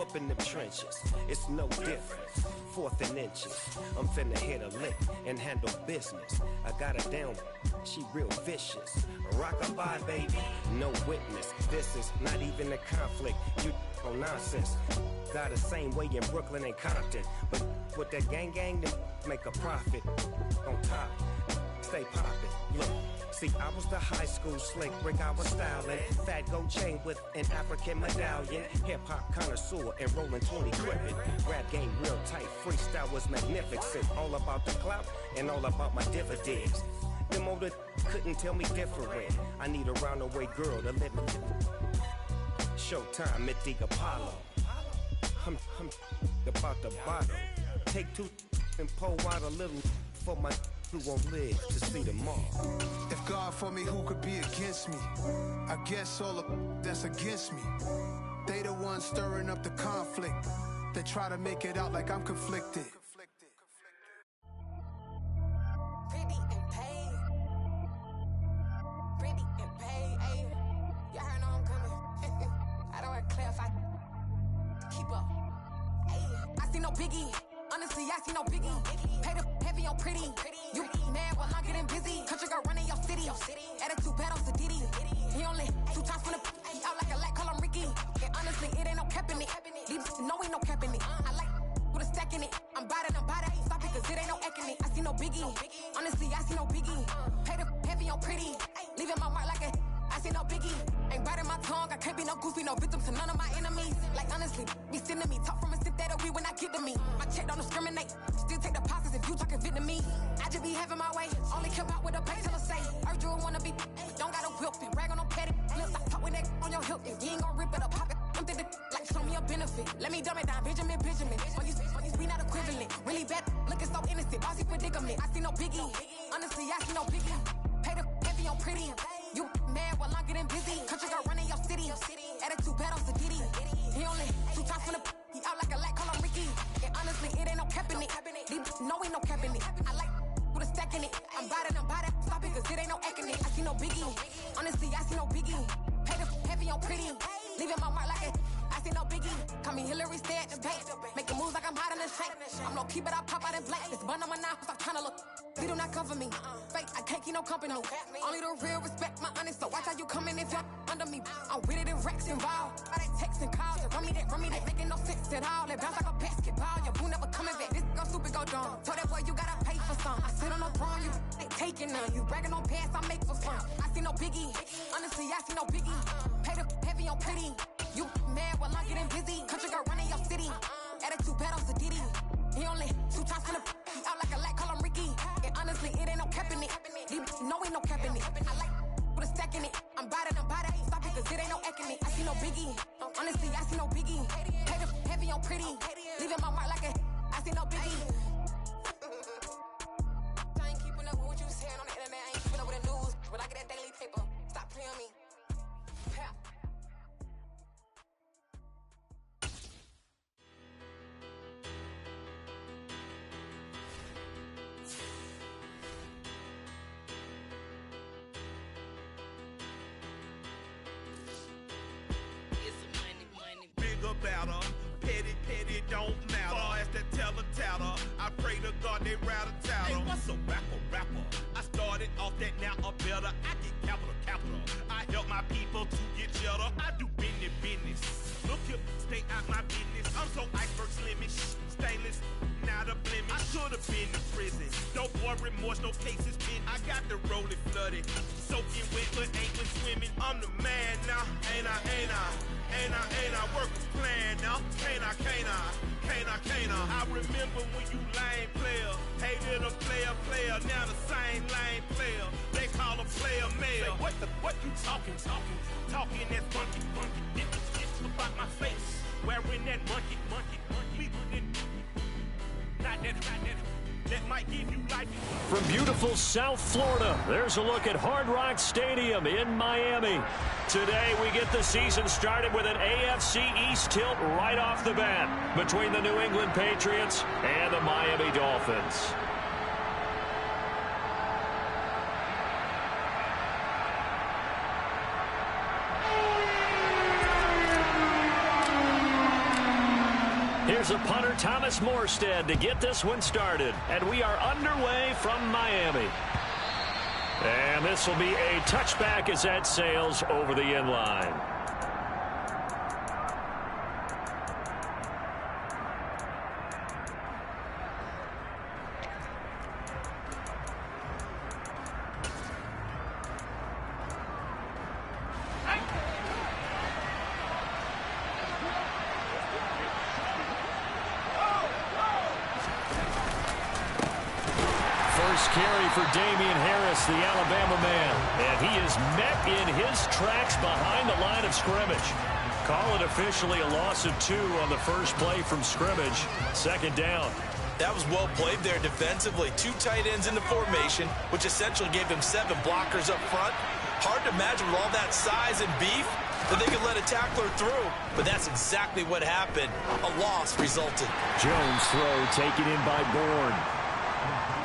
up in the trenches. It's no different. 4th and inches. I'm finna hit a lick and handle business. I got her down. She real vicious. Rockabye, baby. No witness. This is not even a conflict. You on nonsense. Got the same way in Brooklyn and Compton. But with that gang, then make a profit. On top. Stay poppin'. Look. See, I was the high school slick brick, I was styling. Fat gold chain with an African medallion. Hip-hop connoisseur and rolling 20 gripping. Rap game real tight, freestyle was magnificent. All about the clout and all about my dividends. Them older couldn't tell me different. I need a roundaway girl to let me. Showtime at the Apollo. I'm about the bottom. Take 2 and pull out a little for my who won't live to see tomorrow. If God for me, who could be against me? I guess all of that's against me. They the ones stirring up the conflict. They try to make it out like I'm conflicted. Pretty and paid. Pretty and paid. Ayy, y'all heard know I'm coming. I don't want to clarify. Keep up. Ayy, I see no biggie. Honestly, I see no biggie. Pay the heavy on pretty. You mad while I'm getting busy. Country girl running your city. Attitude bad on Sadiddy. He only 2 times from the he out like a light, call him Ricky. And honestly, it ain't no cap in it. These no ain't no cap in it. I like with a stack in it. I'm bad it. Stop it, cause it ain't no eck in it. I see no biggie. Honestly, I see no biggie. Pay the heavy on pretty. Leaving my mark like a I see no biggie. Ain't biting my tongue. I can't be no goofy, no victim to none of my enemies. Like honestly, be sending me talk from a sip that we when I get to me. My check don't discriminate. Still take deposits if you talking Vietnamese. I just be having my way. Only care about what the pay till I say. Heard you wanna be. Don't gotta whip it. Rag on no petty. Flips. I talk with that on your hip. If you ain't gon' rip it up, pop it. I'm thinking like show me a benefit. Let me dumb it down, Benjamin. We not equivalent. Really bad. Looking so innocent. Bossy predicament. I see no biggie. Honestly, I see no biggie. Pay the heavy on pretty. You mad while I'm getting busy. Country girl running your city. Attitude bad on Sadiddy. He only 2 times from the he out like a light, call him Ricky. And honestly, it ain't no cap in it. These no ain't no cap in it. I like with a stack in it. I'm bad it. Stop it, cause it ain't no eck in it. I see no biggie. Honestly, I see no biggie. Pay the heavy on pretty. Leaving my mark like it. I see no biggie. Call me Hillary, stay at the bank. Making moves like I'm hot in the shank. I'm no keep it, I pop out in blank. This bun on my knife, stop trying to look. They do not come for me. Fake, I can't keep no company. Only the real respect my honest. So watch how you coming if you're under me. I'm with it in racks involved. All that text and calls. Run me that. Making no sense at all. They bounce like a basketball. Your boo never coming back. This go stupid, go dumb. Told that boy you gotta pay for some. I sit on no throne, you ain't taking none. You bragging on past, I make for fun. I see no biggie. Honestly, I see no biggie. Pay the heavy on pretty. You mad while I'm getting busy. Country girl running your city. Attitude bad on Sadiddy. He only 2 times from the he out like a light, call him Ricky. And honestly, it ain't no cap in it. These no ain't no cap in it. I like with a stack in it. I'm bad it. Stop it, cause it ain't no eck in it. I see no biggie. Honestly, I see no biggie. Pay the heavy on pretty. Leaving my mark like a I see no biggie. I ain't keeping up with what you saying on the internet. I ain't keeping up with the news. When I get that daily paper, stop playing me. Better, petty don't matter. Far as that teller, I pray to God they rattle tattle. Hey, what's a rapper? I started off that, now I'm better. I get capital. I help my people to get cheddar. I do business. Look here, stay out my business. I'm so iceberg slimmish, stainless, not a blemish. I should have been in prison. No more remorse, no cases pinned. I got the rolling flooded, soaking wet, but ain't been swimming. I'm the man now, ain't I? Work a plan now, can't I? I remember when you lame player, hated a player, now the same lame player. They call him player mayor. What you talking that funky, get about my face, wearing that monkey, not that. That might give you life. From beautiful South Florida, there's a look at Hard Rock Stadium in Miami. Today, we get the season started with an AFC East tilt right off the bat between the New England Patriots and the Miami Dolphins. Here's a punter, Thomas Morstead, to get this one started. And we are underway from Miami. And this will be a touchback as that sails over the end line. Carry for Damian Harris, the Alabama man. And he is met in his tracks behind the line of scrimmage. Call it officially a loss of 2 on the first play from scrimmage. Second down. That was well played there defensively. 2 tight ends in the formation, which essentially gave them 7 blockers up front. Hard to imagine with all that size and beef that they could let a tackler through. But that's exactly what happened. A loss resulted. Jones' throw taken in by Bourne.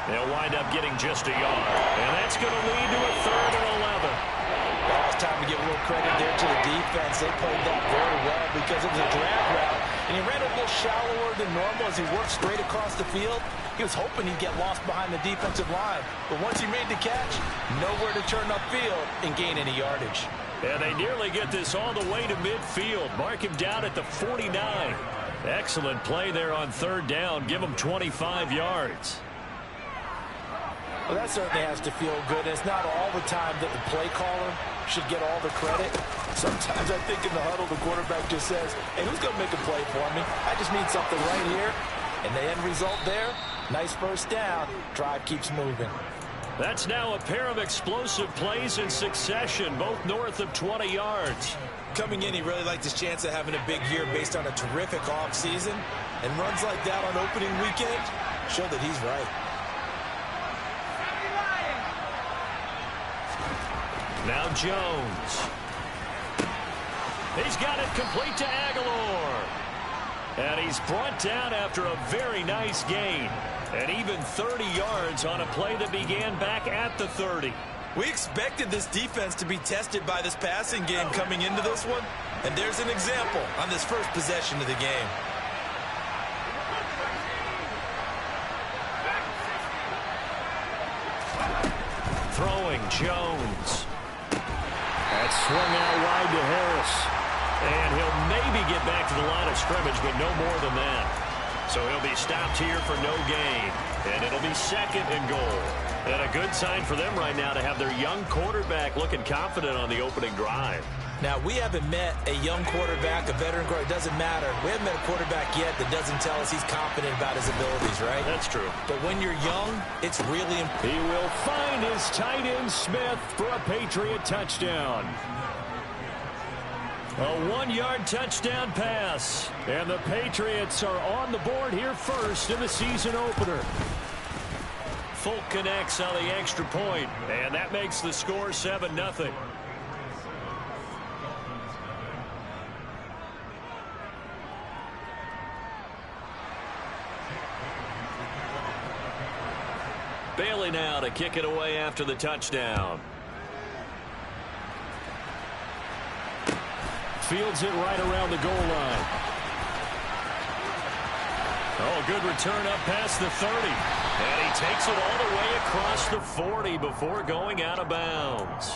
They'll wind up getting just a yard. And that's going to lead to a 3rd and 11. Well, it's time to give a little credit there to the defense. They played that very well because it was a drag route. And he ran a little shallower than normal as he worked straight across the field. He was hoping he'd get lost behind the defensive line. But once he made the catch, nowhere to turn upfield and gain any yardage. And they nearly get this all the way to midfield. Mark him down at the 49. Excellent play there on 3rd down. Give him 25 yards. Well, that certainly has to feel good. It's not all the time that the play caller should get all the credit. Sometimes I think in the huddle, the quarterback just says, hey, who's going to make a play for me? I just need something right here. And the end result there, nice first down. Drive keeps moving. That's now a pair of explosive plays in succession, both north of 20 yards. Coming in, he really liked his chance of having a big year based on a terrific offseason. And runs like that on opening weekend show that he's right. Now Jones. He's got it complete to Aguilar. And he's brought down after a very nice gain. And even 30 yards on a play that began back at the 30. We expected this defense to be tested by this passing game coming into this one. And there's an example on this first possession of the game. Throwing Jones. That's swung out wide to Harris. And he'll maybe get back to the line of scrimmage, but no more than that. So he'll be stopped here for no gain. And it'll be 2nd and goal. And a good sign for them right now to have their young quarterback looking confident on the opening drive. Now, we haven't met a young quarterback, a veteran quarterback. It doesn't matter. We haven't met a quarterback yet that doesn't tell us he's confident about his abilities, right? That's true. But when you're young, it's really important. He will find his tight end Smith for a Patriot touchdown. A 1-yard touchdown pass. And the Patriots are on the board here first in the season opener. Folk connects on the extra point, and that makes the score 7-0. Bailey now to kick it away after the touchdown. Fields it right around the goal line. Oh, good return up past the 30. And he takes it all the way across the 40 before going out of bounds.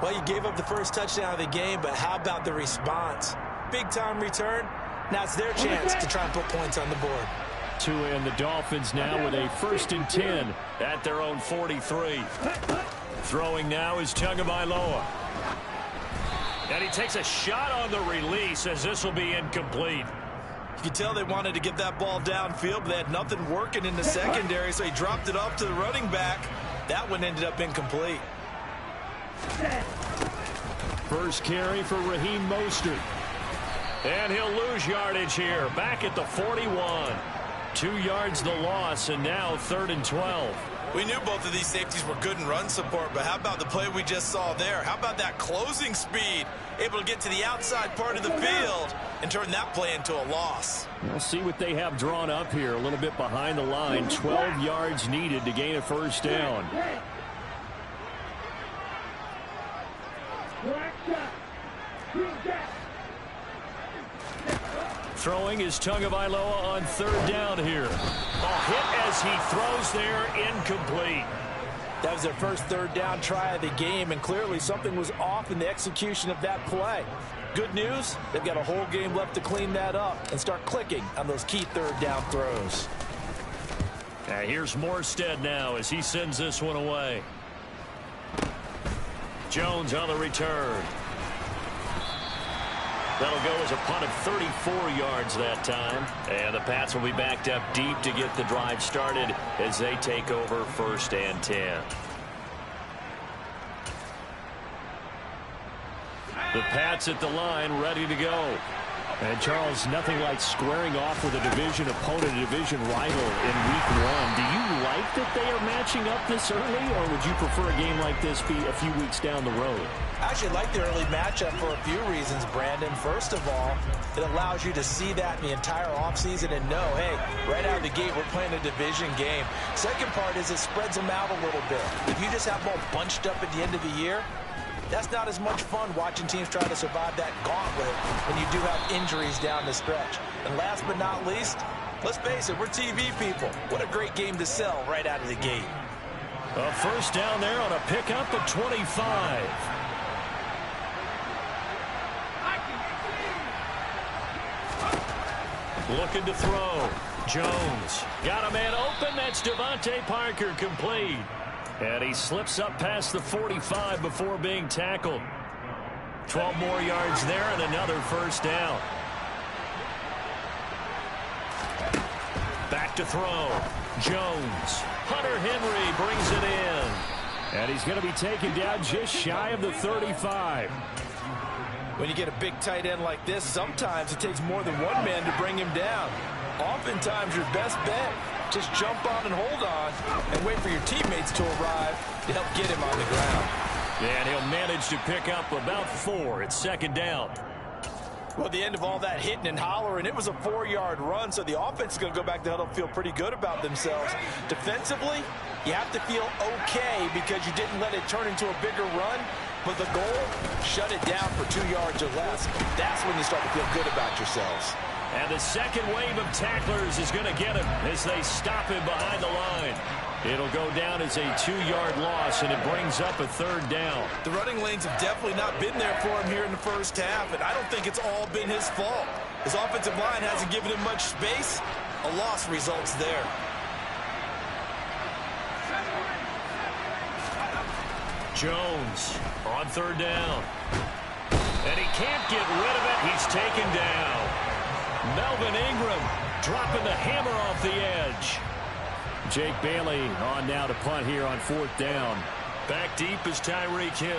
Well, you gave up the first touchdown of the game, but how about the response? Big-time return. Now it's their chance to try and put points on the board. Tua and the Dolphins now with a 1st and 10 at their own 43. Throwing now is Tagovailoa. And he takes a shot on the release as this will be incomplete. You can tell they wanted to get that ball downfield, but they had nothing working in the secondary, so he dropped it off to the running back. That one ended up incomplete. First carry for Raheem Mostert. And he'll lose yardage here, back at the 41. 2 yards the loss, and now 3rd and 12. We knew both of these safeties were good in run support, but how about the play we just saw there? How about that closing speed? Able to get to the outside part of the field and turn that play into a loss. We'll see what they have drawn up here, a little bit behind the line. 12 yards needed to gain a first down. throwing is Tagovailoa on third down here. A hit as he throws there, incomplete. That was their first third down try of the game, and clearly something was off in the execution of that play. Good news, they've got a whole game left to clean that up and start clicking on those key third down throws. Here's Morstead now as he sends this one away. Jones on the return. That'll go as a punt of 34 yards that time. And the Pats will be backed up deep to get the drive started as they take over 1st and 10. The Pats at the line, ready to go. And Charles, nothing like squaring off with a division opponent, a division rival in week 1. Do you like that they are matching up this early, or would you prefer a game like this be a few weeks down the road? I actually like the early matchup for a few reasons, Brandon. First of all, it allows you to see that in the entire offseason and know, hey, right out of the gate, we're playing a division game. Second part is it spreads them out a little bit. If you just have them all bunched up at the end of the year, that's not as much fun watching teams try to survive that gauntlet when you do have injuries down the stretch. And last but not least, let's face it, we're TV people. What a great game to sell right out of the gate. A first down there on a pickup at 25. Looking to throw. Jones got a man open. That's Devontae Parker, complete. And he slips up past the 45 before being tackled. 12 more yards there and another first down. Back to throw. Jones. Hunter Henry brings it in. And he's going to be taken down just shy of the 35. When you get a big tight end like this, sometimes it takes more than one man to bring him down. Oftentimes, your best bet, just jump on and hold on and wait for your teammates to arrive to help get him on the ground. And he'll manage to pick up about 4. It's 2nd down. Well, at the end of all that hitting and hollering, it was a 4-yard run, so the offense is going to go back to huddle and feel pretty good about themselves. Defensively, you have to feel okay because you didn't let it turn into a bigger run. But the goal, shut it down for 2 yards or less. That's when you start to feel good about yourselves. And the second wave of tacklers is going to get him as they stop him behind the line. It'll go down as a 2-yard loss, and it brings up a 3rd down. The running lanes have definitely not been there for him here in the first half, and I don't think it's all been his fault. His offensive line hasn't given him much space. A loss results there. Jones on 3rd down. And he can't get rid of it. He's taken down. Melvin Ingram dropping the hammer off the edge. Jake Bailey on now to punt here on 4th down. Back deep is Tyreek Hill.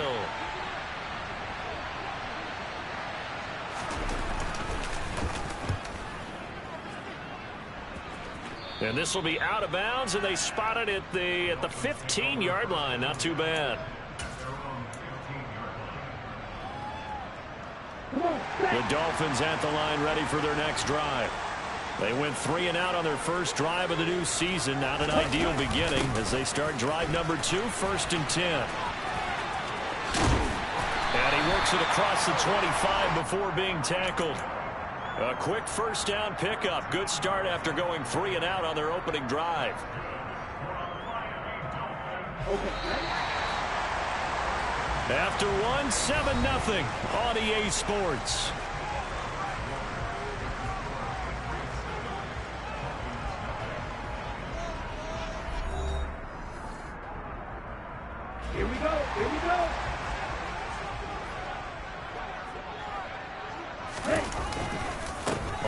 And this will be out of bounds, and they spot it at the 15-yard line. Not too bad. The Dolphins at the line, ready for their next drive. They went 3 and out on their first drive of the new season. Not an ideal beginning as they start drive number 2, 1st and 10. And he works it across the 25 before being tackled. A quick first down pickup. Good start after going 3 and out on their opening drive. After 1, 7-0 on EA Sports. Here we go. Here we go.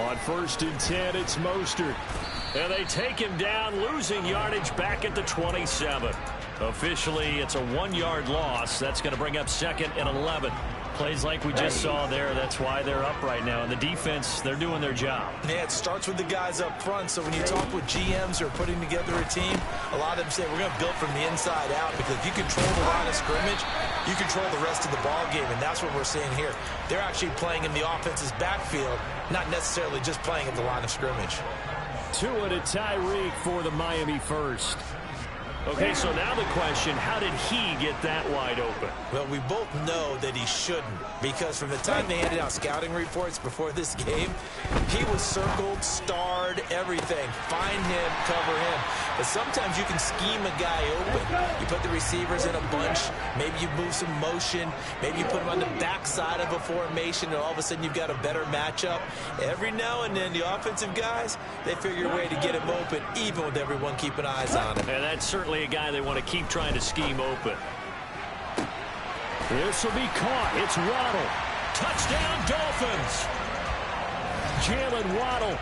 On 1st and 10, it's Mostert. And they take him down, losing yardage back at the 27. Officially, it's a 1-yard loss. That's going to bring up 2nd and 11. Plays like we just saw there. That's why they're up right now. And the defense, they're doing their job. Yeah, it starts with the guys up front. So when you talk with GMs who are putting together a team, a lot of them say we're going to build from the inside out, because if you control the line of scrimmage, you control the rest of the ball game. And that's what we're seeing here. They're actually playing in the offense's backfield, not necessarily just playing at the line of scrimmage. Tua to Tyreek for the Miami first. Okay, so now the question, how did he get that wide open? Well, we both know that he shouldn't, because from the time they handed out scouting reports before this game, he was circled, starred, everything. Find him, cover him. But sometimes you can scheme a guy open. You put the receivers in a bunch. Maybe you move some motion. Maybe you put them on the backside of a formation, and all of a sudden you've got a better matchup. Every now and then, the offensive guys, they figure a way to get him open, even with everyone keeping eyes on him. And that's certainly a guy they want to keep trying to scheme open. This will be caught. It's Waddle. Touchdown, Dolphins. Jalen Waddle,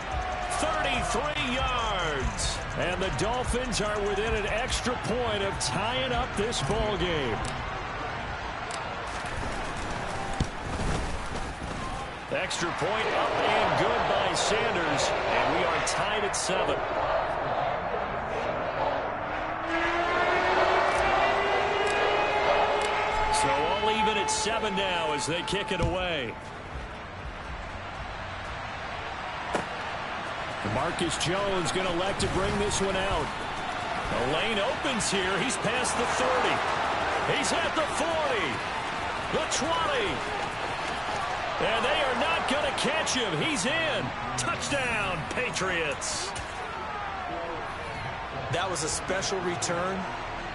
33 yards. And the Dolphins are within an extra point of tying up this ball game. Extra point up and good by Sanders. And we are tied at 7. So all even at 7 now as they kick it away. Marcus Jones going to elect to bring this one out. The lane opens here. He's past the 30. He's at the 40. The 20. And they are not going to catch him. He's in. Touchdown, Patriots. That was a special return,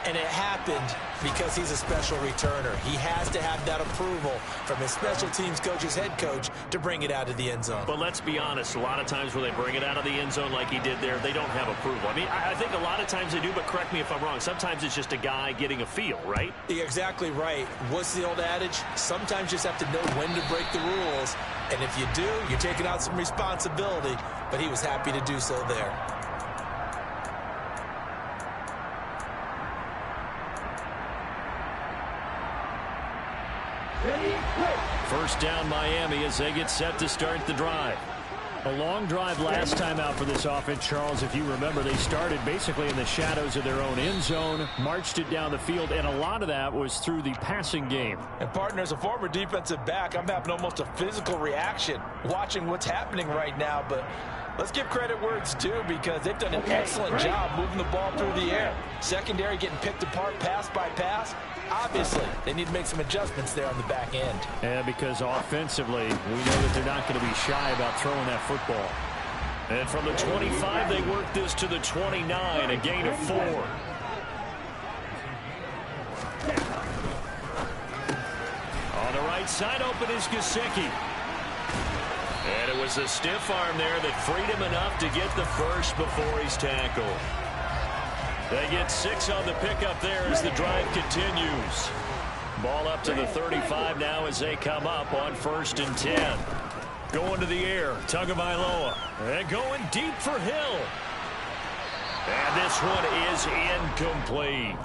and it happened because he's a special returner. He has to have that approval from his special teams coach's head coach to bring it out of the end zone. But let's be honest, a lot of times when they bring it out of the end zone like he did there, they don't have approval. I mean, I think a lot of times they do, but correct me if I'm wrong. Sometimes it's just a guy getting a feel, right? You're exactly right. What's the old adage? Sometimes you just have to know when to break the rules. And if you do, you're taking out some responsibility. But he was happy to do so there. First down Miami as they get set to start the drive. A long drive last time out for this offense, Charles. If you remember, they started basically in the shadows of their own end zone, marched it down the field, and a lot of that was through the passing game. And partner, as a former defensive back, I'm having almost a physical reaction watching what's happening right now. But let's give credit where it's due, because they've done an excellent job moving the ball through the air. Secondary getting picked apart pass by pass. Obviously, they need to make some adjustments there on the back end. Yeah, because offensively, we know that they're not going to be shy about throwing that football. And from the 25, they work this to the 29, a gain of 4. On the right side, open is Gesicki. And it was a stiff arm there that freed him enough to get the first before he's tackled. They get 6 on the pickup there as the drive continues. Ball up to the 35 now as they come up on 1st and 10. Going to the air, Tagovailoa. And going deep for Hill. And this one is incomplete.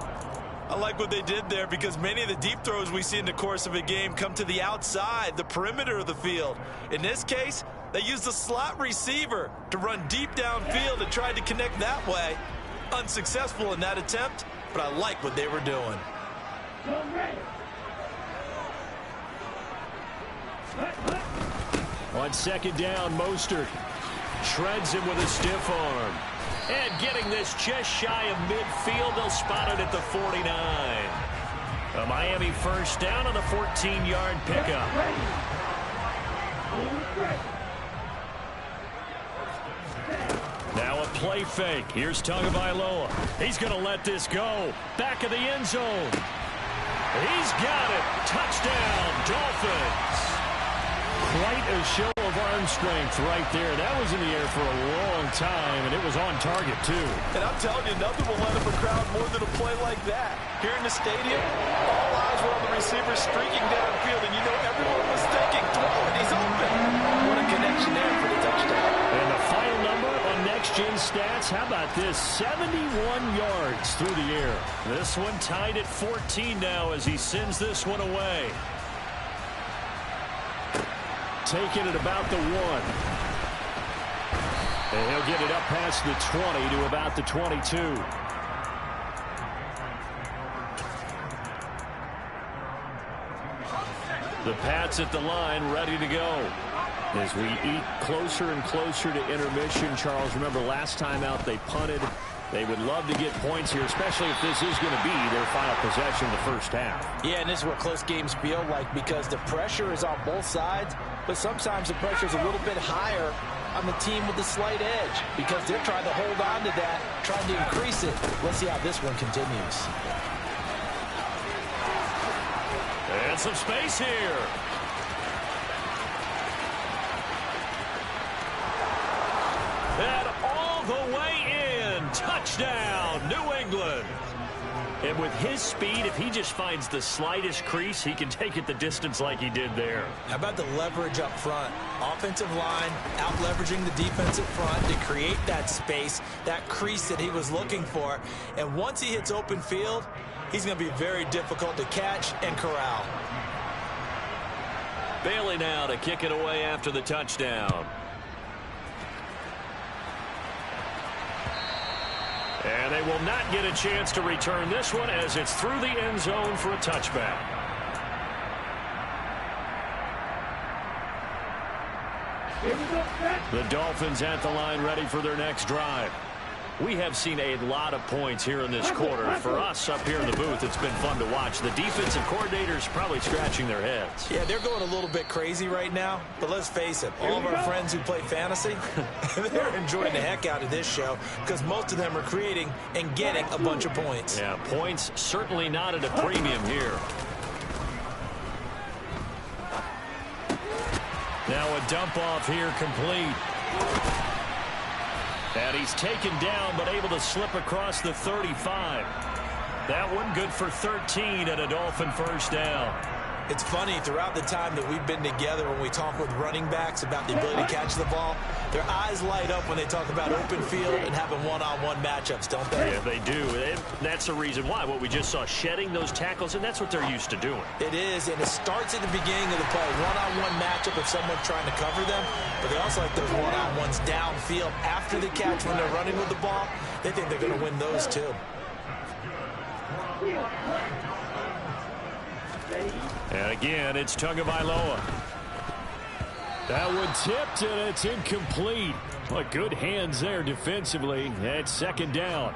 I like what they did there, because many of the deep throws we see in the course of a game come to the outside, the perimeter of the field. In this case, they used the slot receiver to run deep downfield and tried to connect that way. Unsuccessful in that attempt, but I like what they were doing. On 2nd down, Mostert shreds him with a stiff arm. And getting this just shy of midfield, they'll spot it at the 49. A Miami first down on a 14-yard pickup. Now a play fake. Here's Tagovailoa. He's going to let this go. Back of the end zone. He's got it. Touchdown, Dolphins. Quite a show of arm strength right there. That was in the air for a long time, and it was on target, too. And I'm telling you, nothing will let up a crowd more than a play like that. Here in the stadium, all eyes were on the receiver streaking downfield, and you know everyone was thinking, throw it, he's open. What a connection there for the touchdown. And the final number on next-gen stats, how about this? 71 yards through the air. This one tied at 14 now as he sends this one away. Taking it about the 1. And he'll get it up past the 20 to about the 22. The Pats at the line, ready to go. As we eat closer and closer to intermission, Charles, remember last time out they punted. They would love to get points here, especially if this is going to be their final possession of the first half. Yeah, and this is what close games feel like because the pressure is on both sides, but sometimes the pressure is a little bit higher on the team with the slight edge because they're trying to hold on to that, trying to increase it. Let's see how this one continues. And some space here. And all the way in. Touchdown, New England. And with his speed, if he just finds the slightest crease, he can take it the distance like he did there. How about the leverage up front? Offensive line out leveraging the defensive front to create that space, that crease that he was looking for. And once he hits open field, he's going to be very difficult to catch and corral. Bailey now to kick it away after the touchdown. And they will not get a chance to return this one as it's through the end zone for a touchback. The Dolphins at the line ready for their next drive. We have seen a lot of points here in this quarter. For us up here in the booth, it's been fun to watch. The defensive coordinators probably scratching their heads. Yeah, they're going a little bit crazy right now. But let's face it, all of our friends who play fantasy, they're enjoying the heck out of this show because most of them are creating and getting a bunch of points. Yeah, points certainly not at a premium here. Now a dump off here complete. And he's taken down, but able to slip across the 35. That one good for 13 and a Dolphin first down. It's funny, throughout the time that we've been together when we talk with running backs about the ability to catch the ball, their eyes light up when they talk about open field and having one-on-one matchups, don't they? Yeah, they do. And that's the reason why. What we just saw, shedding those tackles, and that's what they're used to doing. It is, and it starts at the beginning of the play. One-on-one matchup if someone's trying to cover them, but they also like those one-on-ones downfield after the catch when they're running with the ball. They think they're going to win those too. And again, it's Tagovailoa. That one tipped, and it's incomplete. But good hands there defensively. That's second down.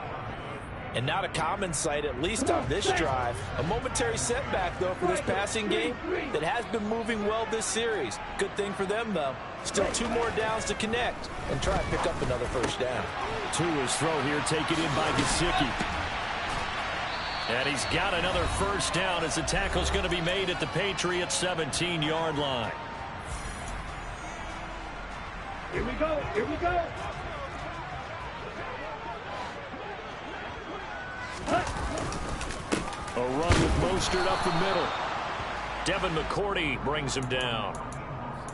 And not a common sight, at least on this drive. A momentary setback, though, for this passing game that has been moving well this series. Good thing for them, though. Still 2 more downs to connect and try to pick up another first down. To his throw here, taken in by Gesicki. And he's got another first down as the tackle's going to be made at the Patriots 17-yard line. Here we go. Here we go. A run with Mostert up the middle. Devin McCourty brings him down.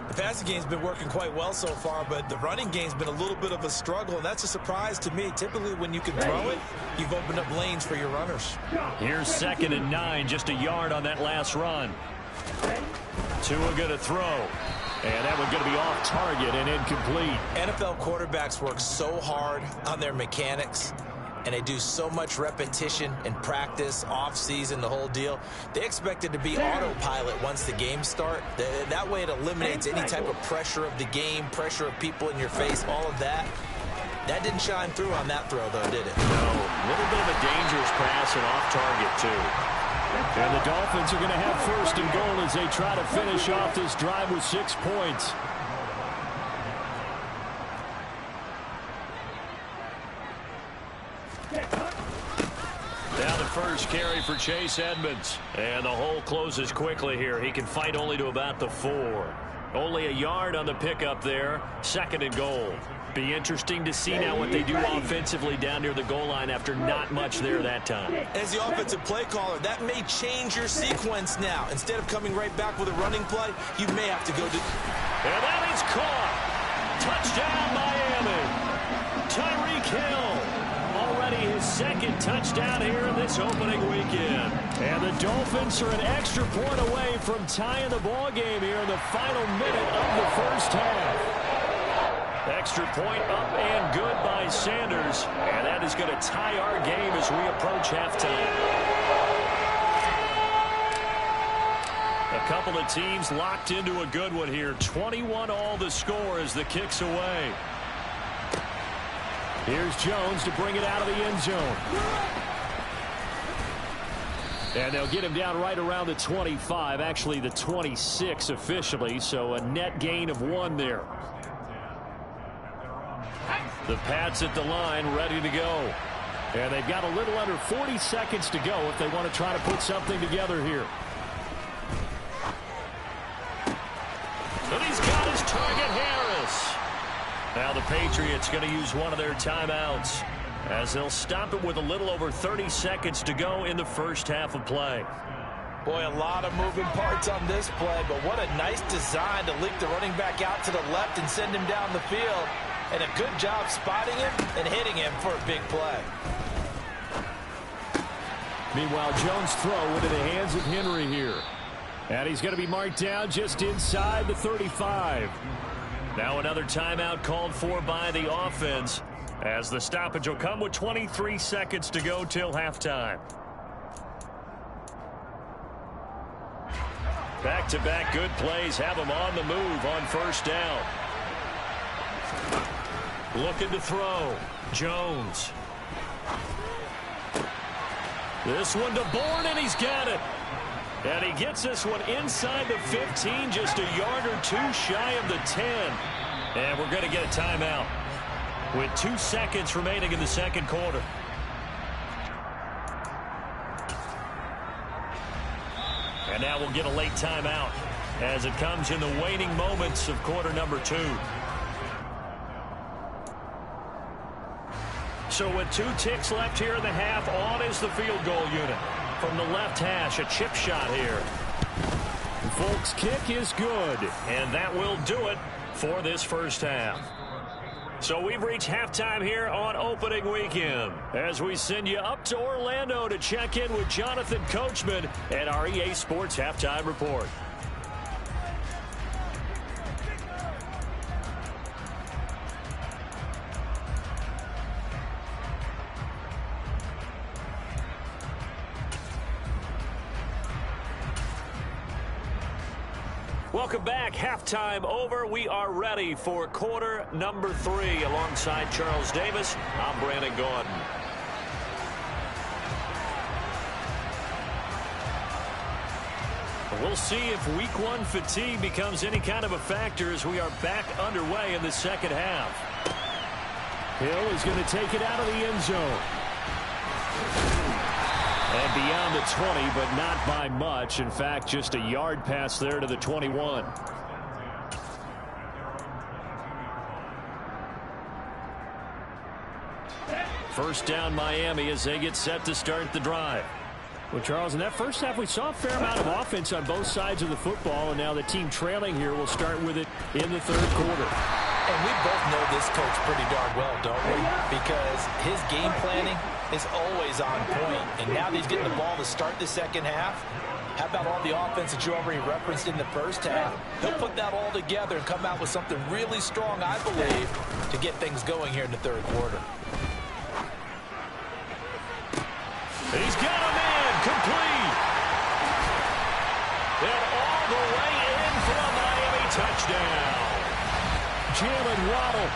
The passing game's been working quite well so far, but the running game's been a little bit of a struggle, and that's a surprise to me. Typically, when you can throw it, you've opened up lanes for your runners. Here's 2nd and 9, just a yard on that last run. Tua going to throw. And that one's going to be off target and incomplete. NFL quarterbacks work so hard on their mechanics, and they do so much repetition and practice, off-season, the whole deal. They expect it to be autopilot once the games start. That way it eliminates any type of pressure of the game, pressure of people in your face, all of that. That didn't shine through on that throw, though, did it? No, a little bit of a dangerous pass and off target, too. And the Dolphins are going to have 1st and goal as they try to finish off this drive with 6 points. Now the first carry for Chase Edmonds. And the hole closes quickly here. He can fight only to about the 4. Only a yard on the pickup there. 2nd and goal. Be interesting to see now what they do offensively down near the goal line after not much there that time. As the offensive play caller, that may change your sequence now. Instead of coming right back with a running play, you may have to go to... And that is caught. Touchdown, Miami. Tyreek Hill. Already his 2nd touchdown here in this opening weekend. And the Dolphins are an extra point away from tying the ball game here in the final minute of the first half. Extra point up and good by Sanders. And that is going to tie our game as we approach halftime. A couple of teams locked into a good one here. 21 all the score as the kick's away. Here's Jones to bring it out of the end zone. And they'll get him down right around the 25, actually the 26 officially, so a net gain of 1 there. The Pats at the line, ready to go. And they've got a little under 40 seconds to go if they want to try to put something together here. And he's got his target, Harris. Now the Patriots going to use one of their timeouts as they'll stop it with a little over 30 seconds to go in the first half of play. Boy, a lot of moving parts on this play, but what a nice design to leak the running back out to the left and send him down the field. And a good job spotting him and hitting him for a big play. Meanwhile, Jones' throw into the hands of Henry here. And he's going to be marked down just inside the 35. Now another timeout called for by the offense, as the stoppage will come with 23 seconds to go till halftime. Back-to-back good plays have him on the move on first down. Looking to throw. Jones. This one to Bourne, and he's got it. And he gets this one inside the 15, just a yard or two shy of the 10. And we're going to get a timeout with 2 seconds remaining in the second quarter. And now we'll get a late timeout as it comes in the waning moments of quarter number 2. So with 2 ticks left here in the half, on is the field goal unit. From the left hash, a chip shot here. Folks' kick is good, and that will do it for this first half. So we've reached halftime here on opening weekend as we send you up to Orlando to check in with Jonathan Coachman and our EA Sports Halftime Report. Welcome back. Halftime over. We are ready for quarter number 3. Alongside Charles Davis, I'm Brandon Gordon. We'll see if week 1 fatigue becomes any kind of a factor as we are back underway in the second half. Hill is going to take it out of the end zone. And beyond the 20, but not by much. In fact, just a yard pass there to the 21. First down Miami as they get set to start the drive. Well, Charles, in that first half, we saw a fair amount of offense on both sides of the football, and now the team trailing here will start with it in the third quarter. And we both know this coach pretty darn well, don't we? Because his game planning is always on point. And now that he's getting the ball to start the second half, how about all the offense that you already referenced in the first half? He'll put that all together and come out with something really strong, I believe, to get things going here in the third quarter. He's got him in, complete. And all the way in for a Miami touchdown. Jalen Waddle,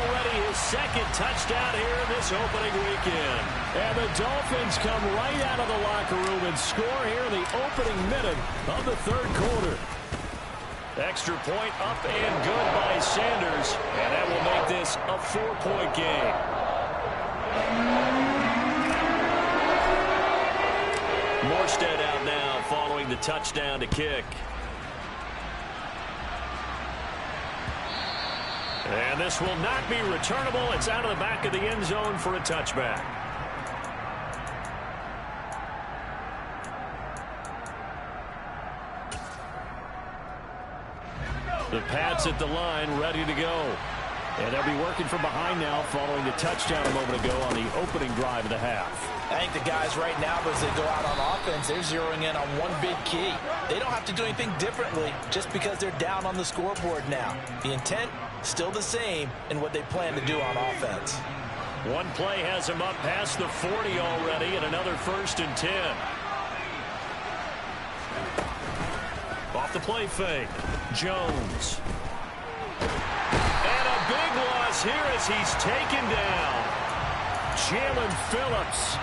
already his second touchdown here in this opening weekend. And the Dolphins come right out of the locker room and score here in the opening minute of the third quarter. Extra point up and good by Sanders. And that will make this a 4-point game. Morstead out now following the touchdown to kick. And this will not be returnable. It's out of the back of the end zone for a touchback. The Pats at the line, ready to go. And they'll be working from behind now following the touchdown a moment ago on the opening drive of the half. I think the guys right now, as they go out on offense, they're zeroing in on one big key. They don't have to do anything differently just because they're down on the scoreboard now. The intent, still the same in what they plan to do on offense. One play has him up past the 40 already, and another 1st and 10. Off the play fake. Jones. And a big loss is here as he's taken down. Jalen Phillips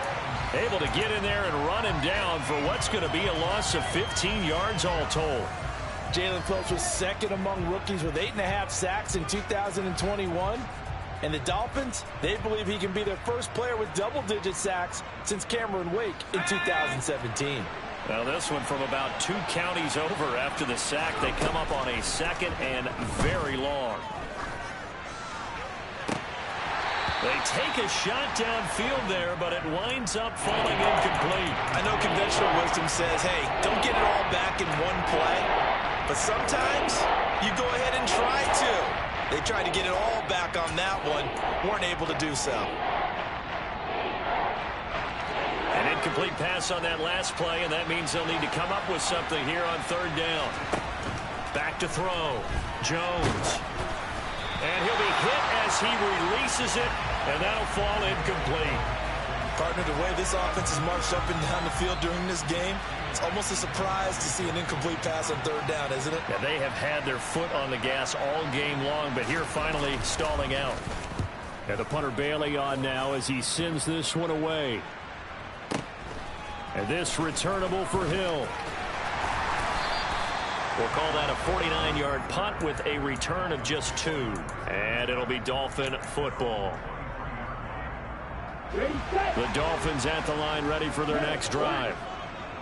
able to get in there and run him down for what's going to be a loss of 15 yards all told. Jalen Phillips was second among rookies with 8.5 sacks in 2021. And the Dolphins, they believe he can be their first player with double-digit sacks since Cameron Wake in 2017. Now this one from about 2 counties over after the sack. They come up on a second and very long. They take a shot downfield there, but it winds up falling incomplete. I know conventional wisdom says, hey, don't get it all back in one play. But sometimes you go ahead and try to. They tried to get it all back on that one. Weren't able to do so. An incomplete pass on that last play, and that means they'll need to come up with something here on 3rd down. Back to throw. Jones. And he'll be hit as he releases it, and that'll fall incomplete. Partner, the way this offense has marched up and down the field during this game, it's almost a surprise to see an incomplete pass on 3rd down, isn't it? Yeah, they have had their foot on the gas all game long, but here finally stalling out. And the punter Bailey on now as he sends this one away. And this returnable for Hill. We'll call that a 49-yard punt with a return of just 2. And it'll be Dolphin football. The Dolphins at the line, ready for their next drive.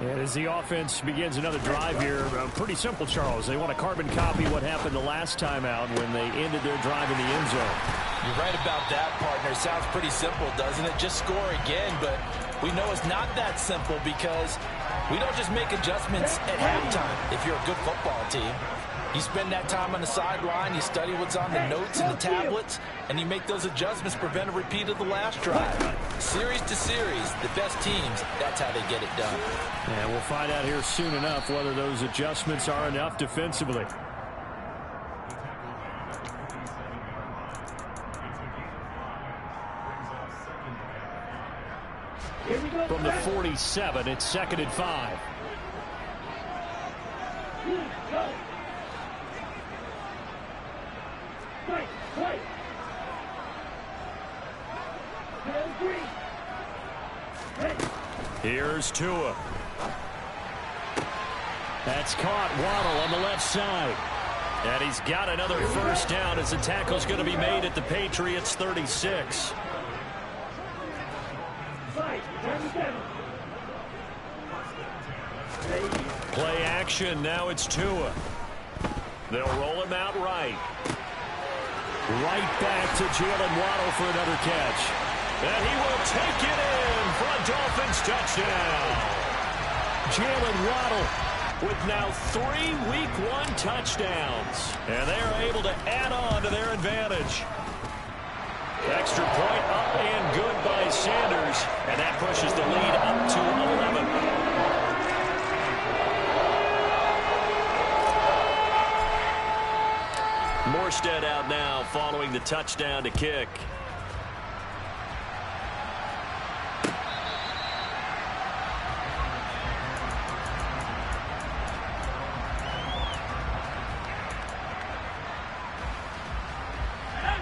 And as the offense begins another drive here, pretty simple, Charles. They want to carbon copy what happened the last time out when they ended their drive in the end zone. You're right about that, partner. Sounds pretty simple, doesn't it? Just score again, but we know it's not that simple because we don't just make adjustments at halftime if you're a good football team. You spend that time on the sideline, you study what's on the notes and the tablets, and you make those adjustments to prevent a repeat of the last drive. Series to series, the best teams, that's how they get it done. And we'll find out here soon enough whether those adjustments are enough defensively. From the 47, it's 2nd and 5. Here's Tua. That's caught. Waddle on the left side. And he's got another first down as the tackle's going to be made at the Patriots 36. Play action. Now it's Tua. They'll roll him out right. Right back to Jalen Waddle for another catch. And he will take it in for a Dolphins touchdown. Jalen Waddle with now 3 Week 1 touchdowns. And they are able to add on to their advantage. Extra point up and good by Sanders. And that pushes the lead up to 11. Morstead out now following the touchdown to kick.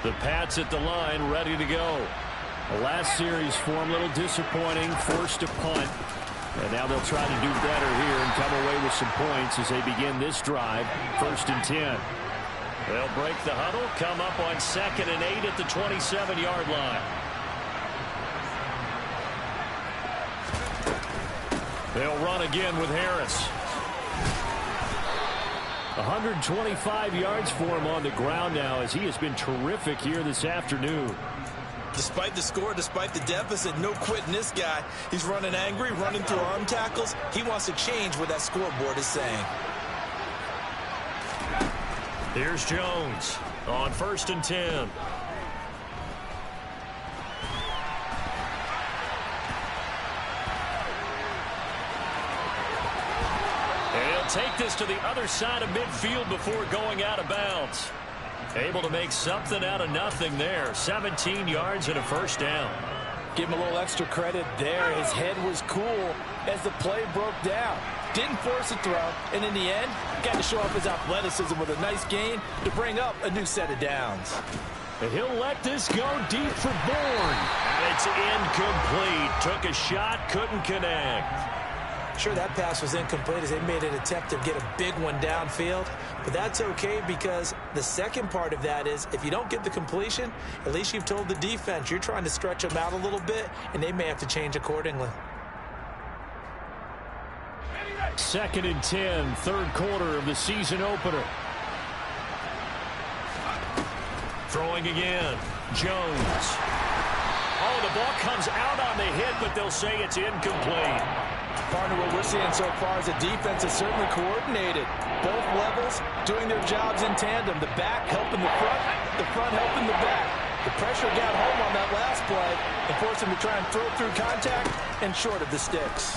The Pats at the line, ready to go. The last series for them, a little disappointing, forced to punt. And now they'll try to do better here and come away with some points as they begin this drive, 1st and 10. They'll break the huddle, come up on 2nd and 8 at the 27-yard line. They'll run again with Harris. 125 yards for him on the ground now as he has been terrific here this afternoon. Despite the score, despite the deficit, no quitting this guy. He's running angry, running through arm tackles. He wants to change what that scoreboard is saying. Here's Jones on 1st and 10. And he'll take this to the other side of midfield before going out of bounds. Able to make something out of nothing there. 17 yards and a first down. Give him a little extra credit there. His head was cool as the play broke down. Didn't force a throw, and in the end, got to show off his athleticism with a nice gain to bring up a new set of downs. He'll let this go deep for Bourne. And it's incomplete. Took a shot, couldn't connect. Sure, that pass was incomplete as they made an attempt to get a big one downfield. But that's okay because the second part of that is if you don't get the completion, at least you've told the defense you're trying to stretch them out a little bit, and they may have to change accordingly. 2nd and 10, third quarter of the season opener. Throwing again, Jones. Oh, the ball comes out on the hit, but they'll say it's incomplete. Partner, what we're seeing so far is the defense is certainly coordinated. Both levels doing their jobs in tandem. The back helping the front helping the back. The pressure got home on that last play and forced them to try and throw through contact and short of the sticks.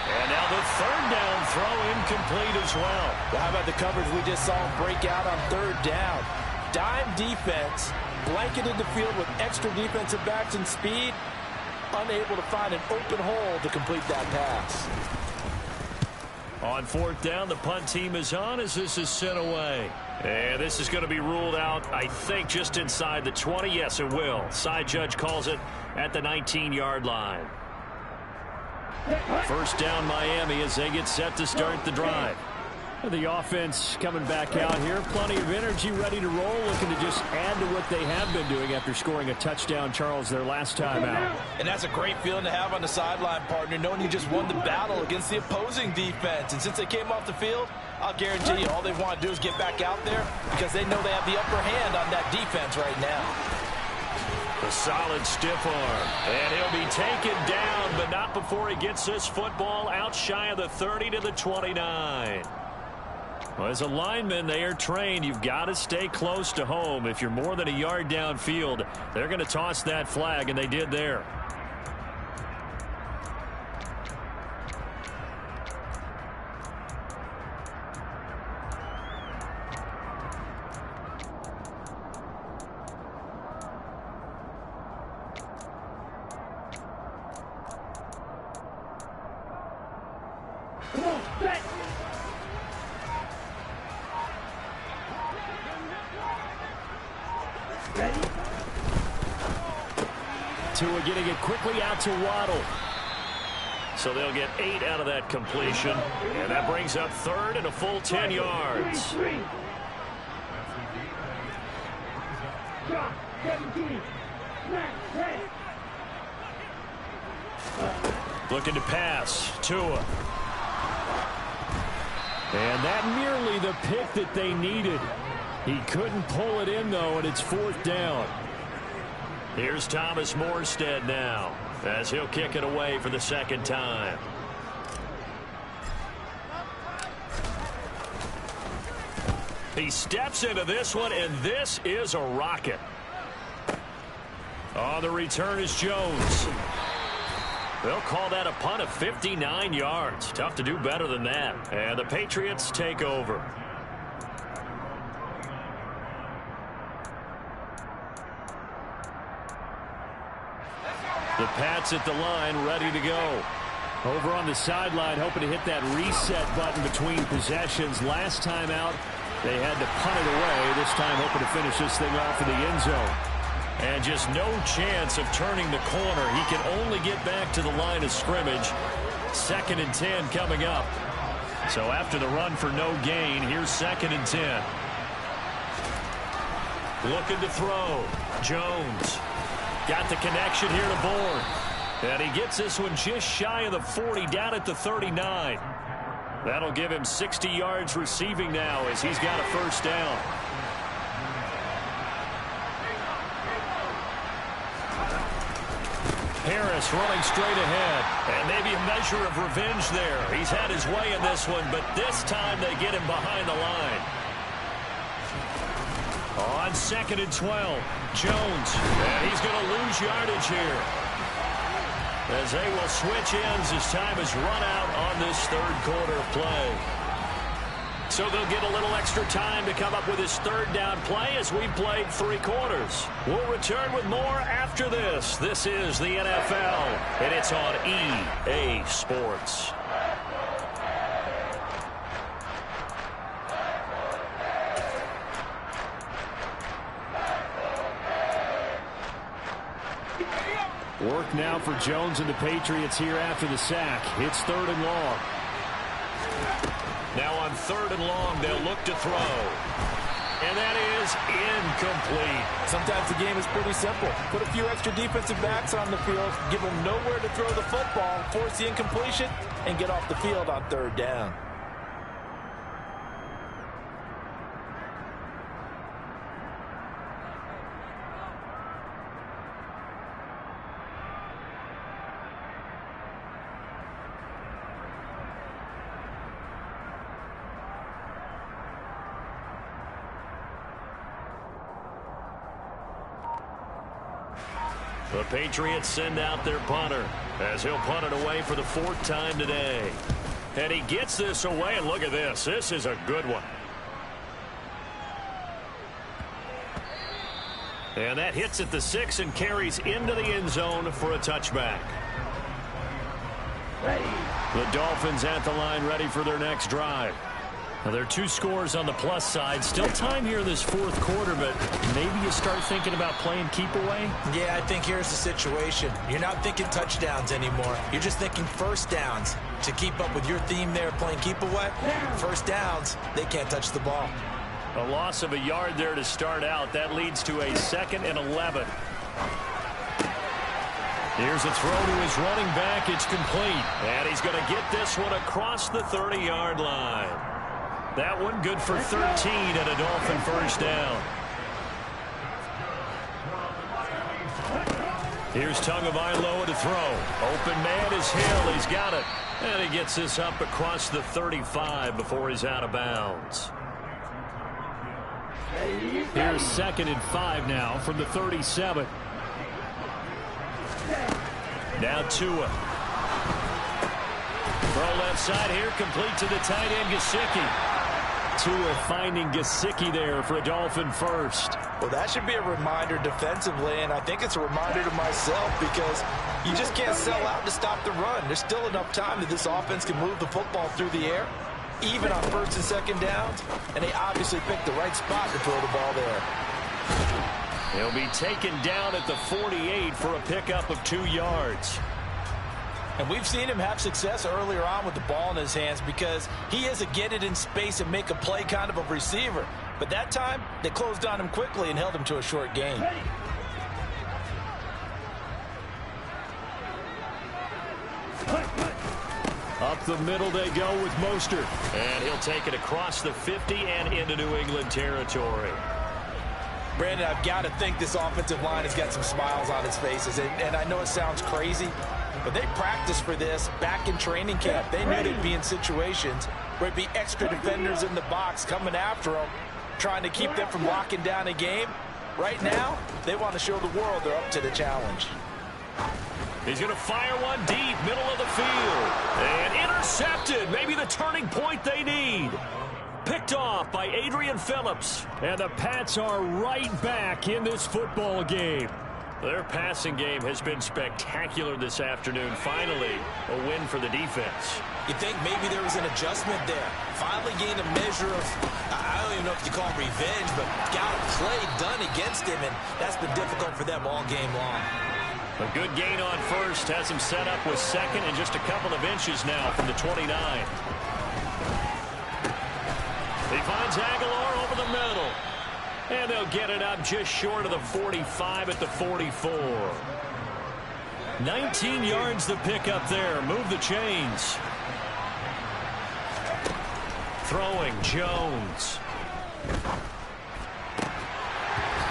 And now the third down throw incomplete as well. Well, how about the coverage we just saw break out on third down? Dime defense, blanketed the field with extra defensive backs and speed, unable to find an open hole to complete that pass. On 4th down, the punt team is on as this is sent away. And this is going to be ruled out, I think, just inside the 20. Yes, it will. Side judge calls it at the 19-yard line. First down, Miami, as they get set to start the drive. The offense coming back out here. Plenty of energy, ready to roll, looking to just add to what they have been doing after scoring a touchdown, Charles, their last time out. And that's a great feeling to have on the sideline, partner, knowing you just won the battle against the opposing defense. And since they came off the field, I'll guarantee you all they want to do is get back out there because they know they have the upper hand on that defense right now. A solid stiff arm. And he'll be taken down, but not before he gets this football out shy of the 30 to the 29. Well, as a lineman, they are trained. You've got to stay close to home. If you're more than a yard downfield, they're going to toss that flag, and they did there. Tua getting it quickly out to Waddle. So they'll get 8 out of that completion. And that brings up third and a full 10 yards. Looking to pass. Tua. And that nearly the pick that they needed. He couldn't pull it in, though, and it's 4th down. Here's Thomas Morstead now, as he'll kick it away for the second time. He steps into this one, and this is a rocket. On the return is Jones. They'll call that a punt of 59 yards. Tough to do better than that. And the Patriots take over. The Pats at the line, ready to go. Over on the sideline, hoping to hit that reset button between possessions. Last time out, they had to punt it away. This time, hoping to finish this thing off in the end zone. And just no chance of turning the corner. He can only get back to the line of scrimmage. 2nd and 10 coming up. So after the run for no gain, here's 2nd and 10. Looking to throw. Jones. Got the connection here to Bourne. And he gets this one just shy of the 40, down at the 39. That'll give him 60 yards receiving now as he's got a first down. Harris running straight ahead. And maybe a measure of revenge there. He's had his way in this one, but this time they get him behind the line. On 2nd and 12, Jones, and he's going to lose yardage here. As they will switch ends as time is run out on this third quarter of play. So they'll get a little extra time to come up with his third down play as we've played 3 quarters. We'll return with more after this. This is the NFL, and it's on EA Sports. Work now for Jones and the Patriots here after the sack. It's 3rd and long. Now on 3rd and long, they'll look to throw. And that is incomplete. Sometimes the game is pretty simple. Put a few extra defensive backs on the field, give them nowhere to throw the football, force the incompletion, and get off the field on 3rd down. The Patriots send out their punter as he'll punt it away for the 4th time today. And he gets this away, and look at this. This is a good one. And that hits at the 6 and carries into the end zone for a touchback. The Dolphins at the line ready for their next drive. Now, there are 2 scores on the plus side. Still time here in this 4th quarter, but maybe you start thinking about playing keep away? Yeah, I think here's the situation. You're not thinking touchdowns anymore. You're just thinking first downs. To keep up with your theme there, playing keep away, first downs, they can't touch the ball. A loss of a yard there to start out. That leads to a 2nd and 11. Here's a throw to his running back. It's complete. And he's going to get this one across the 30-yard line. That one good for 13 and a Dolphin first down. Here's Tagovailoa to throw. Open man is Hill. He's got it. And he gets this up across the 35 before he's out of bounds. Here's 2nd and 5 now from the 37. Now Tua. Throw left side here, complete to the tight end, Gesicki. Tua finding Gesicki there for a Dolphin first. Well, that should be a reminder defensively, and I think it's a reminder to myself because you just can't sell out to stop the run. There's still enough time that this offense can move the football through the air, even on 1st and 2nd downs, and they obviously picked the right spot to throw the ball there. He'll be taken down at the 48 for a pickup of 2 yards. And we've seen him have success earlier on with the ball in his hands because he is a get it in space and make a play kind of a receiver. But that time, they closed on him quickly and held him to a short gain. Up the middle they go with Mostert. And he'll take it across the 50 and into New England territory. Brandon, I've got to think this offensive line has got some smiles on its faces. And I know it sounds crazy, but they practiced for this back in training camp. They knew they'd be in situations where it'd be extra defenders in the box coming after them, trying to keep them from locking down a game. Right now, they want to show the world they're up to the challenge. He's going to fire one deep, middle of the field. And intercepted. Maybe the turning point they need. Picked off by Adrian Phillips. And the Pats are right back in this football game. Their passing game has been spectacular this afternoon. Finally, a win for the defense. You think maybe there was an adjustment there. Finally gained a measure of, I don't even know if you call it revenge, but got a play done against him, and that's been difficult for them all game long. A good gain on first has him set up with 2nd and just a couple of inches now from the 29. He finds Aguilar over the middle. And they'll get it up just short of the 45 at the 44. 19 yards to pick up there. Move the chains. Throwing Jones.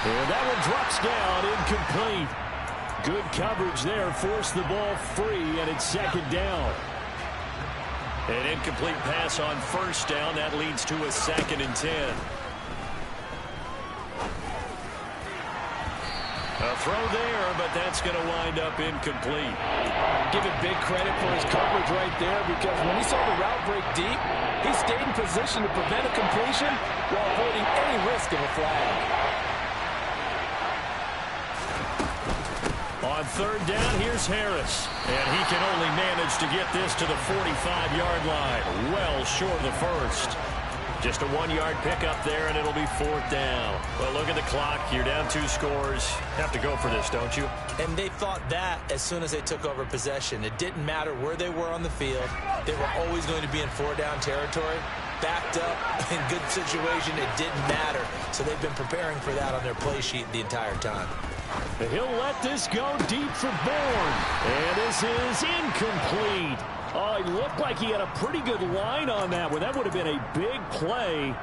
And that one drops down, incomplete. Good coverage there, forced the ball free, and it's 2nd down. An incomplete pass on first down. That leads to a 2nd and 10. A throw there, but that's going to wind up incomplete. Give it big credit for his coverage right there because when he saw the route break deep, he stayed in position to prevent a completion while avoiding any risk of a flag. On 3rd down, here's Harris. And he can only manage to get this to the 45-yard line. Well short of the first. Just a 1-yard pickup there, and it'll be 4th down. Well, look at the clock. You're down 2 scores. Have to go for this, don't you? And they thought that as soon as they took over possession. It didn't matter where they were on the field. They were always going to be in 4-down territory. Backed up, in good situation, it didn't matter. So they've been preparing for that on their play sheet the entire time. He'll let this go deep for Bourne. And this is incomplete. Oh, it looked like he had a pretty good line on that one. That would have been a big play,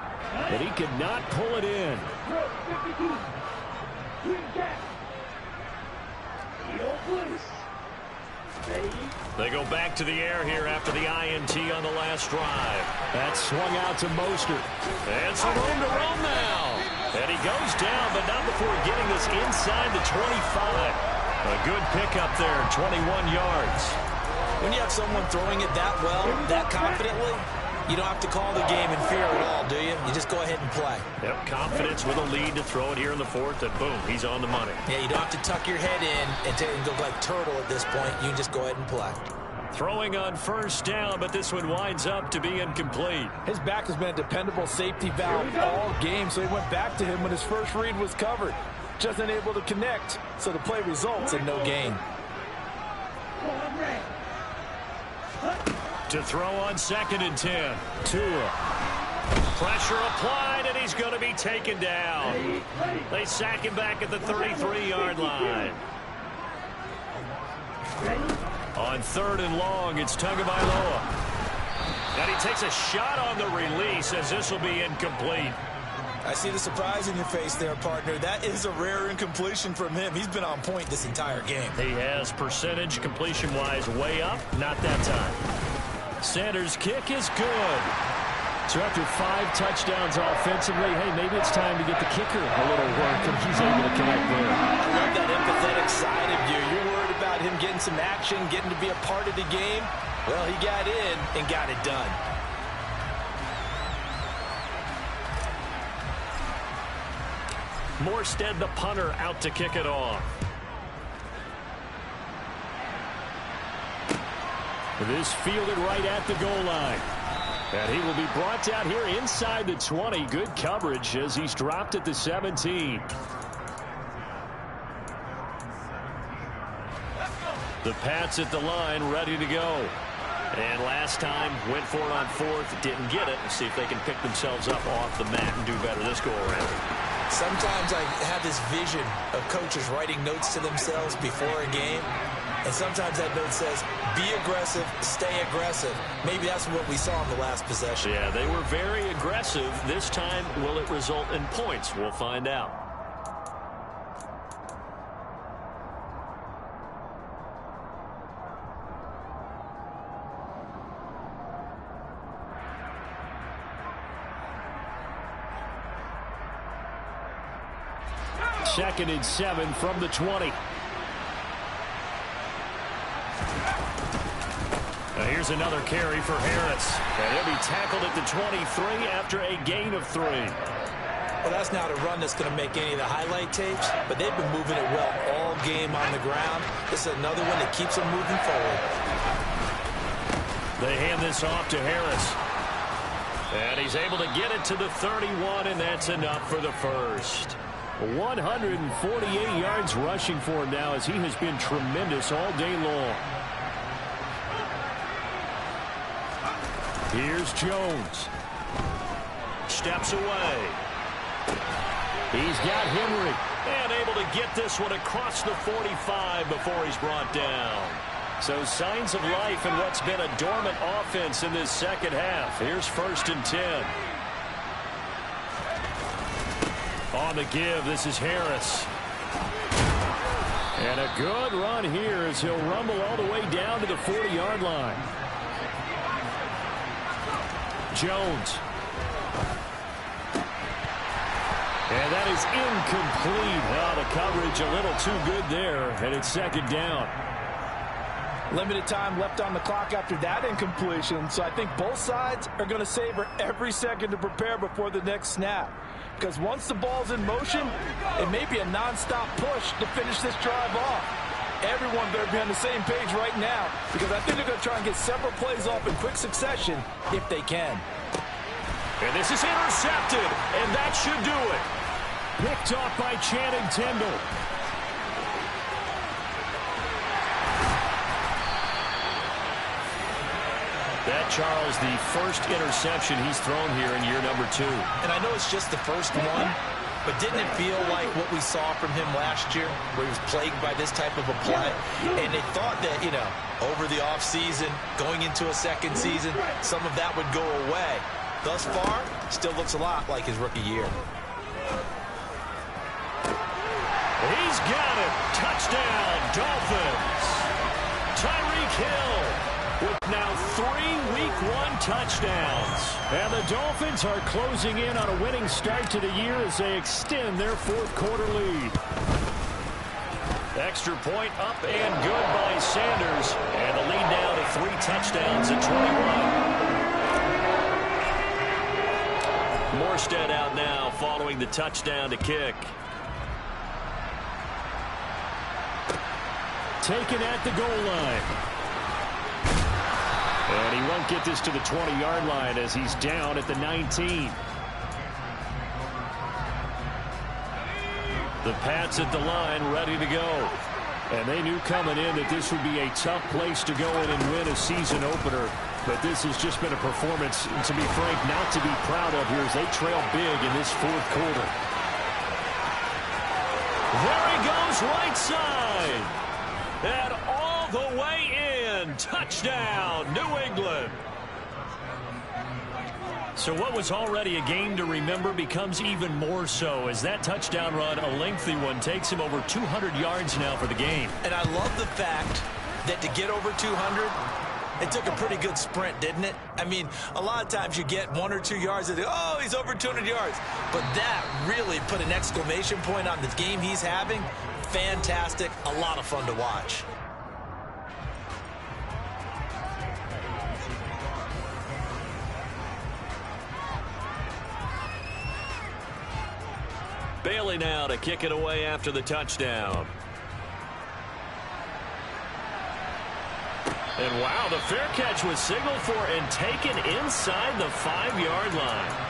but he could not pull it in. They go back to the air here after the INT on the last drive. That swung out to Mostert. And some room to run now. And he goes down, but not before getting this inside the 25. A good pickup there, 21 yards. When you have someone throwing it that well, that confidently, you don't have to call the game in fear at all, do you? You just go ahead and play. Yep, confidence with a lead to throw it here in the 4th, and boom, he's on the money. Yeah, you don't have to tuck your head in and go like turtle at this point. You can just go ahead and play. Throwing on 1st down, but this one winds up to be incomplete. His back has been a dependable safety valve all game, so he went back to him when his first read was covered. Just unable to connect, so the play results in no gain. To throw on 2nd and 10. Tua. Pressure applied, and he's going to be taken down. They sack him back at the 33-yard line. On 3rd and long, it's Tagovailoa. And he takes a shot on the release as this will be incomplete. I see the surprise in your face there, partner. That is a rare incompletion from him. He's been on point this entire game. He has percentage completion-wise way up. Not that time. Sanders' kick is good. So after 5 touchdowns offensively, hey, maybe it's time to get the kicker a little work, and he's able to connect there. I love that empathetic side of you. You're worried about him getting some action, getting to be a part of the game. Well, he got in and got it done. Morstead, the punter, out to kick it off. This fielded right at the goal line. And he will be brought down here inside the 20. Good coverage as he's dropped at the 17. The Pats at the line, ready to go. And last time, went for it on 4th, didn't get it. See if they can pick themselves up off the mat and do better this go-around. Sometimes I have this vision of coaches writing notes to themselves before a game. And sometimes that note says, be aggressive, stay aggressive. Maybe that's what we saw in the last possession. Yeah, they were very aggressive. This time, will it result in points? We'll find out. Second and 7 from the 20. Now here's another carry for Harris. And he'll be tackled at the 23 after a gain of 3. Well, that's not a run that's going to make any of the highlight tapes, but they've been moving it well all game on the ground. This is another one that keeps them moving forward. They hand this off to Harris. And he's able to get it to the 31, and that's enough for the first. 148 yards rushing for him now as he has been tremendous all day long. Here's Jones. Steps away. He's got Henry. And able to get this one across the 45 before he's brought down. So signs of life in what's been a dormant offense in this second half. Here's 1st and 10. On the give, this is Harris. And a good run here as he'll rumble all the way down to the 40-yard line. Jones. And that is incomplete. Well, the coverage a little too good there, and it's 2nd down. Limited time left on the clock after that incompletion, so I think both sides are going to savor every second to prepare before the next snap. Because once the ball's in motion, it may be a nonstop push to finish this drive off. Everyone better be on the same page right now, because I think they're going to try and get several plays off in quick succession if they can. And this is intercepted, and that should do it. Picked off by Channing Tindall. That, Charles, the first interception he's thrown here in year number 2. And I know it's just the first one, but didn't it feel like what we saw from him last year, where he was plagued by this type of a play? And they thought that, you know, over the offseason, going into a second season, some of that would go away. Thus far, still looks a lot like his rookie year. He's got it. Touchdown, Dolphins. Tyreek Hill with now 3 Week 1 touchdowns. And the Dolphins are closing in on a winning start to the year as they extend their 4th quarter lead. Extra point up and good by Sanders. And the lead now to 3 touchdowns at 21. Morstead out now following the touchdown to kick. Taken at the goal line. And he won't get this to the 20-yard line as he's down at the 19. The Pats at the line ready to go. And they knew coming in that this would be a tough place to go in and win a season opener. But this has just been a performance, to be frank, not to be proud of here as they trail big in this 4th quarter. There he goes, right side. And all the way in. Touchdown, New England. So what was already a game to remember becomes even more so as that touchdown run, a lengthy one, takes him over 200 yards now for the game. And I love the fact that to get over 200, it took a pretty good sprint, didn't it? I mean, a lot of times you get 1 or 2 yards and oh, he's over 200 yards. But that really put an exclamation point on the game he's having. Fantastic, a lot of fun to watch. Bailey now to kick it away after the touchdown. And wow, the fair catch was signaled for and taken inside the 5-yard line.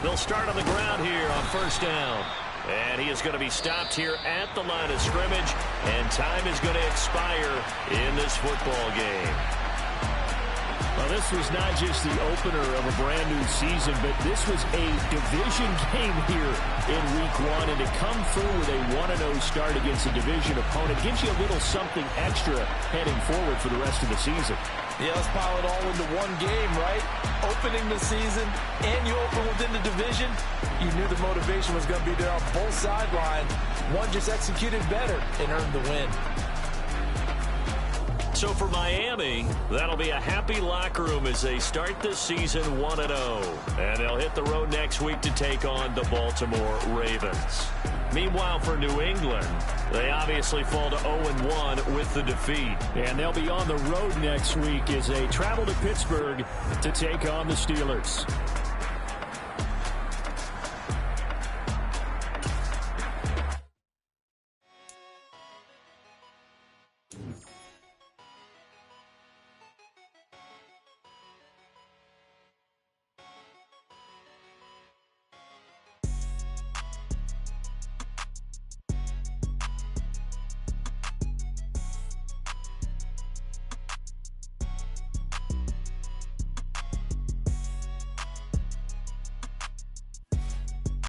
They'll start on the ground here on 1st down. And he is going to be stopped here at the line of scrimmage. And time is going to expire in this football game. Well, this was not just the opener of a brand new season, but this was a division game here in Week 1. And to come through with a 1-0 start against a division opponent gives you a little something extra heading forward for the rest of the season. Yeah, let's pile it all into one game, right? Opening the season, and you open within the division. You knew the motivation was going to be there on both sidelines. One just executed better and earned the win. So for Miami, that'll be a happy locker room as they start this season 1-0. And they'll hit the road next week to take on the Baltimore Ravens. Meanwhile, for New England, they obviously fall to 0-1 with the defeat. And they'll be on the road next week as they travel to Pittsburgh to take on the Steelers.